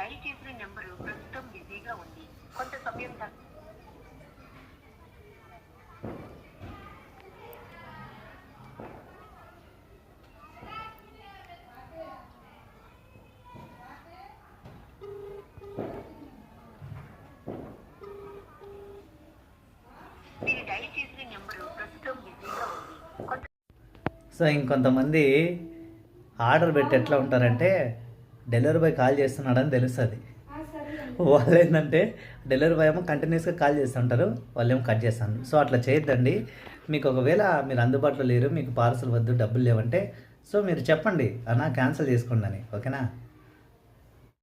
Dial చేసిన number ప్రస్తుతం బిజీగా ఉంది. కొంత సమయం మీరు డైల్ చేసిన నెంబరు ప్రస్తుతం బిజీగా ఉంది. సో ఇంకొంతమంది ఆర్డర్ పెట్టి ఎట్లా ఉంటారంటే డెలివరీ బాయ్ కాల్ చేస్తున్నాడని తెలుస్తుంది. వాళ్ళు ఏంటంటే డెలివరీ బాయ్ ఏమో కంటిన్యూస్గా కాల్ చేస్తుంటారు, వాళ్ళు ఏమో కట్ చేస్తాను. సో అట్లా చేయొద్దండి. మీకు ఒకవేళ మీరు అందుబాటులో లేరు, మీకు పార్సల్ వద్దు, డబ్బులు లేవంటే సో మీరు చెప్పండి అన్న క్యాన్సిల్ చేసుకోండి అని, ఓకేనా.